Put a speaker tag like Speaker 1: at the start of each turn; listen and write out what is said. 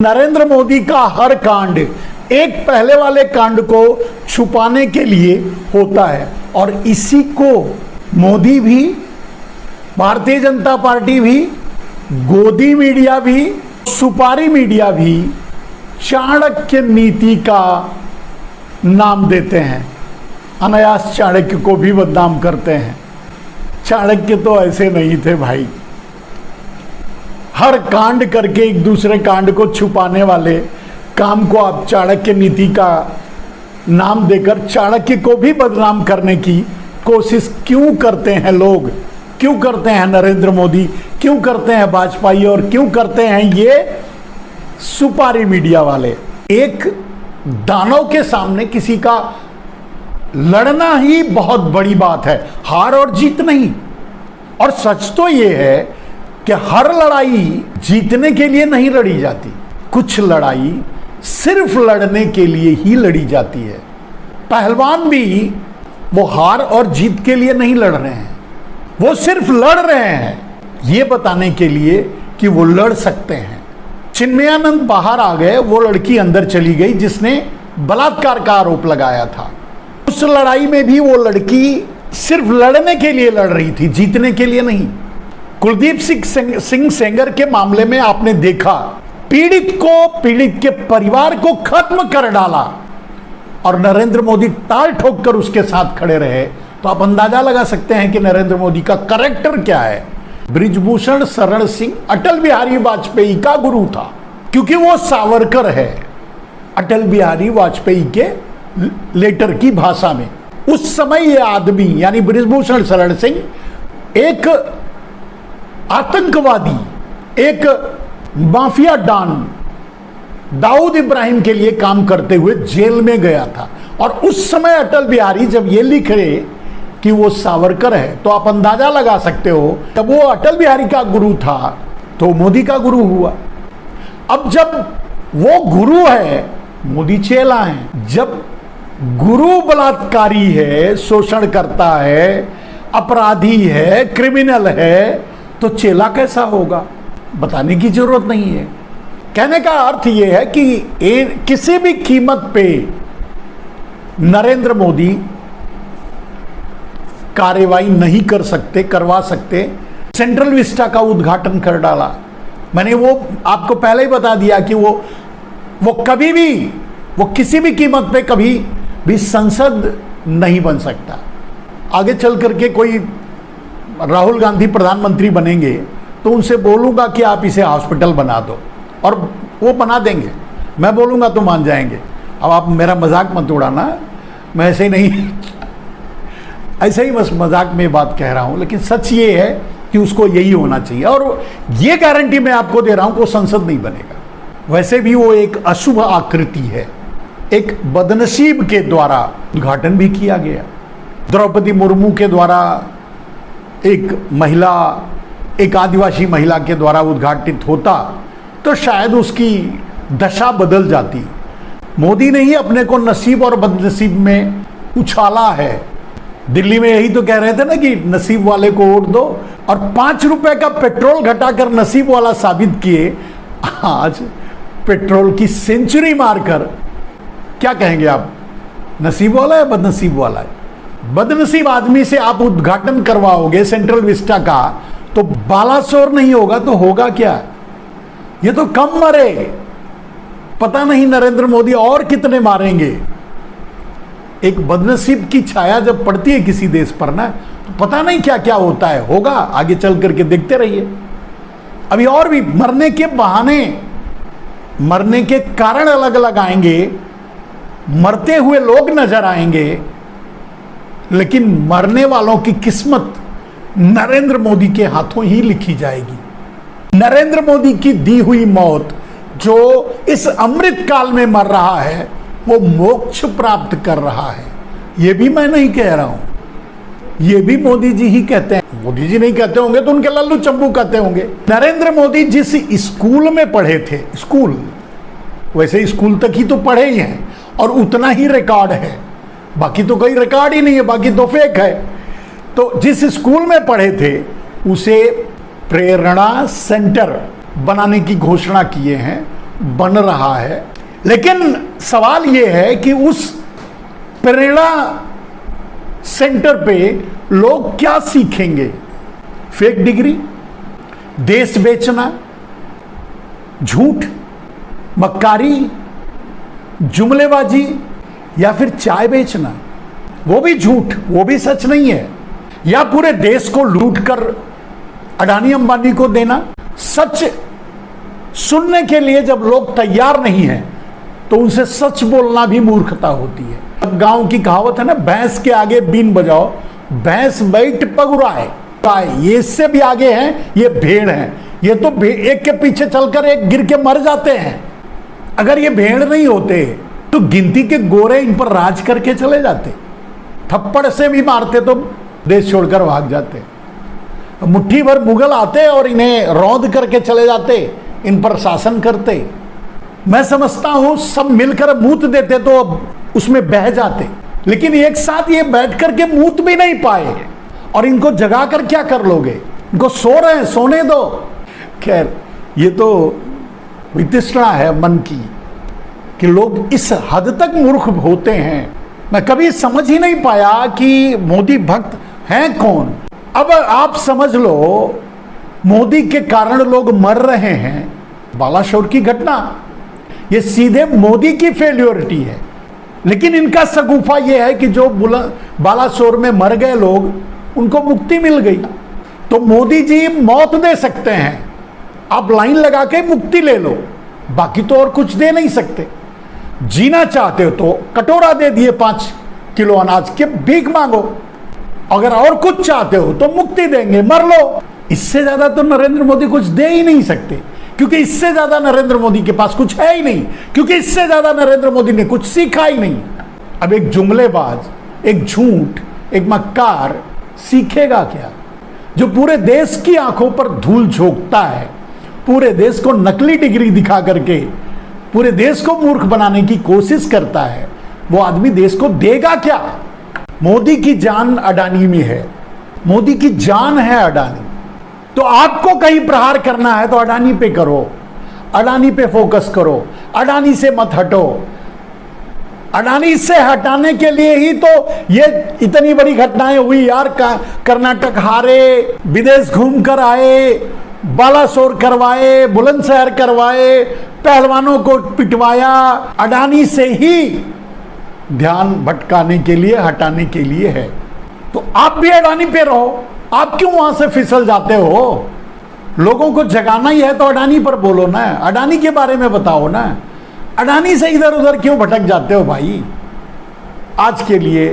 Speaker 1: नरेंद्र मोदी का हर कांड एक पहले वाले कांड को छुपाने के लिए होता है और इसी को मोदी भी, भारतीय जनता पार्टी भी, गोदी मीडिया भी, सुपारी मीडिया भी चाणक्य नीति का नाम देते हैं। अनायास चाणक्य को भी बदनाम करते हैं। चाणक्य तो ऐसे नहीं थे भाई। हर कांड करके एक दूसरे कांड को छुपाने वाले काम को आप चाणक्य नीति का नाम देकर चाणक्य को भी बदनाम करने की कोशिश क्यों करते हैं लोग? क्यों करते हैं नरेंद्र मोदी? क्यों करते हैं वाजपेयी? और क्यों करते हैं ये सुपारी मीडिया वाले? एक दानव के सामने किसी का लड़ना ही बहुत बड़ी बात है, हार और जीत नहीं। और सच तो ये है कि हर लड़ाई जीतने के लिए नहीं लड़ी जाती। कुछ लड़ाई सिर्फ लड़ने के लिए ही लड़ी जाती है। पहलवान भी वो हार और जीत के लिए नहीं लड़ रहे हैं, वो सिर्फ लड़ रहे हैं ये बताने के लिए कि वो लड़ सकते हैं। चिन्मयानंद बाहर आ गए, वो लड़की अंदर चली गई जिसने बलात्कार का आरोप लगाया था। उस लड़ाई में भी वो लड़की सिर्फ लड़ने के लिए लड़ रही थी, जीतने के लिए नहीं। कुलदीप सिंह सेंगर के मामले में आपने देखा, पीड़ित के परिवार को खत्म कर डाला और नरेंद्र मोदी टाल ठोक कर उसके साथ खड़े रहे। तो आप अंदाजा लगा सकते हैं कि नरेंद्र मोदी का कैरेक्टर क्या है। बृजभूषण शरण सिंह अटल बिहारी वाजपेयी का गुरु था, क्योंकि वो सावरकर है अटल बिहारी वाजपेयी के लेटर की भाषा में। उस समय ये आदमी यानी बृजभूषण शरण सिंह एक आतंकवादी, एक माफिया डॉन दाऊद इब्राहिम के लिए काम करते हुए जेल में गया था। और उस समय अटल बिहारी जब ये लिख रहे कि वो सावरकर है, तो आप अंदाजा लगा सकते हो तब वो अटल बिहारी का गुरु था तो मोदी का गुरु हुआ। अब जब वो गुरु है, मोदी चेला है। जब गुरु बलात्कारी है, शोषण करता है, अपराधी है, क्रिमिनल है, तो चेला कैसा होगा? बताने की जरूरत नहीं है। कहने का अर्थ यह है कि किसी भी कीमत पे नरेंद्र मोदी कार्रवाई नहीं कर सकते, करवा सकते। सेंट्रल विस्टा का उद्घाटन कर डाला। मैंने वो आपको पहले ही बता दिया कि वो कभी भी, वो किसी भी कीमत पे कभी भी संसद नहीं बन सकता। आगे चल करके कोई राहुल गांधी प्रधानमंत्री बनेंगे तो उनसे बोलूंगा कि आप इसे हॉस्पिटल बना दो, और वो बना देंगे। मैं बोलूंगा तो मान जाएंगे। अब आप मेरा मजाक मत उड़ाना, मैं ऐसे ही नहीं ऐसे ही बस मजाक में बात कह रहा हूं। लेकिन सच ये है कि उसको यही होना चाहिए, और ये गारंटी मैं आपको दे रहा हूं कि वो संसद नहीं बनेगा। वैसे भी वो एक अशुभ आकृति है। एक बदनसीब के द्वारा उद्घाटन भी किया गया। द्रौपदी मुर्मू के द्वारा, एक महिला, एक आदिवासी महिला के द्वारा उद्घाटित होता तो शायद उसकी दशा बदल जाती। मोदी ने ही अपने को नसीब और बदनसीब में उछाला है। दिल्ली में यही तो कह रहे थे ना कि नसीब वाले को वोट दो, और 5 रुपए का पेट्रोल घटाकर नसीब वाला साबित किए। आज पेट्रोल की सेंचुरी मारकर क्या कहेंगे आप? नसीब वाला है, बदनसीब वाला है? बदनसीब आदमी से आप उद्घाटन करवाओगे सेंट्रल विस्टा का, तो बालासोर नहीं होगा तो होगा क्या? ये तो कम मरे, पता नहीं नरेंद्र मोदी और कितने मारेंगे। एक बदनसीब की छाया जब पड़ती है किसी देश पर ना, तो पता नहीं क्या क्या होता है। होगा, आगे चल करके देखते रहिए। अभी और भी मरने के बहाने, मरने के कारण अलग अलग आएंगे, मरते हुए लोग नजर आएंगे, लेकिन मरने वालों की किस्मत नरेंद्र मोदी के हाथों ही लिखी जाएगी। नरेंद्र मोदी की दी हुई मौत, जो इस अमृत काल में मर रहा है, वो मोक्ष प्राप्त कर रहा है। ये भी मैं नहीं कह रहा हूं, ये भी मोदी जी ही कहते हैं। मोदी जी नहीं कहते होंगे तो उनके लल्लू चंबू कहते होंगे। नरेंद्र मोदी जिस स्कूल में पढ़े थे, स्कूल, वैसे स्कूल तक ही तो पढ़े ही हैं, और उतना ही रिकॉर्ड है, बाकी तो कोई रिकॉर्ड ही नहीं है, बाकी तो फेक है। तो जिस स्कूल में पढ़े थे उसे प्रेरणा सेंटर बनाने की घोषणा किए हैं बन रहा है। लेकिन सवाल यह है कि उस प्रेरणा सेंटर पे लोग क्या सीखेंगे? फेक डिग्री, देश बेचना, झूठ, मक्कारी, जुमलेबाजी, या फिर चाय बेचना, वो भी झूठ, वो भी सच नहीं है, या पूरे देश को लूट कर अडानी अंबानी को देना। सच सुनने के लिए जब लोग तैयार नहीं हैं तो उनसे सच बोलना भी मूर्खता होती है। अब गांव की कहावत है ना, भैंस के आगे बीन बजाओ, भैंस बैठ पगुराए। ये इससे भी आगे हैं, ये भेड़ हैं। ये तो एक के पीछे चलकर एक गिर के मर जाते हैं। अगर ये भेड़ नहीं होते तो गिनती के गोरे इन पर राज करके चले जाते, थप्पड़ से भी मारते तो देश छोड़कर भाग जाते। मुट्ठी भर मुगल आते और इन्हें रौंद करके चले जाते, इन पर शासन करते। मैं समझता हूं सब मिलकर मूत देते तो उसमें बह जाते, लेकिन एक साथ ये बैठ करके मूत भी नहीं पाए, और इनको जगा कर क्या कर लोगे? इनको सो रहे हैं, सोने दो। खैर, ये तो वितृष्णा है मन की कि लोग इस हद तक मूर्ख होते हैं। मैं कभी समझ ही नहीं पाया कि मोदी भक्त हैं कौन। अब आप समझ लो, मोदी के कारण लोग मर रहे हैं। बालासोर की घटना ये सीधे मोदी की फेल्योरिटी है, लेकिन इनका सगुफा यह है कि जो बालासोर में मर गए लोग, उनको मुक्ति मिल गई। तो मोदी जी मौत दे सकते हैं, आप लाइन लगा के मुक्ति ले लो, बाकी तो और कुछ दे नहीं सकते। जीना चाहते हो तो कटोरा दे दिए 5 किलो अनाज के, भीख मांगो। अगर और कुछ चाहते हो तो मुक्ति देंगे, मर लो। इससे ज्यादा तो नरेंद्र मोदी कुछ दे ही नहीं सकते, क्योंकि इससे ज्यादा नरेंद्र मोदी के पास कुछ है ही नहीं, क्योंकि इससे ज्यादा नरेंद्र मोदी ने कुछ सीखा ही नहीं। अब एक जुमलेबाज, एक झूठ, एक मक्कार सीखेगा क्या? जो पूरे देश की आंखों पर धूल झोंकता है, पूरे देश को नकली डिग्री दिखा करके पूरे देश को मूर्ख बनाने की कोशिश करता है, वो आदमी देश को देगा क्या? मोदी की जान अडानी में है, मोदी की जान है अडानी। तो आपको कहीं प्रहार करना है तो अडानी पे करो, अडानी पे फोकस करो, अडानी से मत हटो। अडानी से हटाने के लिए ही तो ये इतनी बड़ी घटनाएं हुई यार। कर्नाटक हारे, विदेश घूम कर आए, बालासोर करवाए, बुलंदशहर करवाए, पहलवानों को पिटवाया। अडानी से ही ध्यान भटकाने के लिए, हटाने के लिए है। तो आप भी अडानी पे रहो, आप क्यों वहां से फिसल जाते हो? लोगों को जगाना ही है तो अडानी पर बोलो ना, अडानी के बारे में बताओ ना। अडानी से इधर उधर क्यों भटक जाते हो भाई? आज के लिए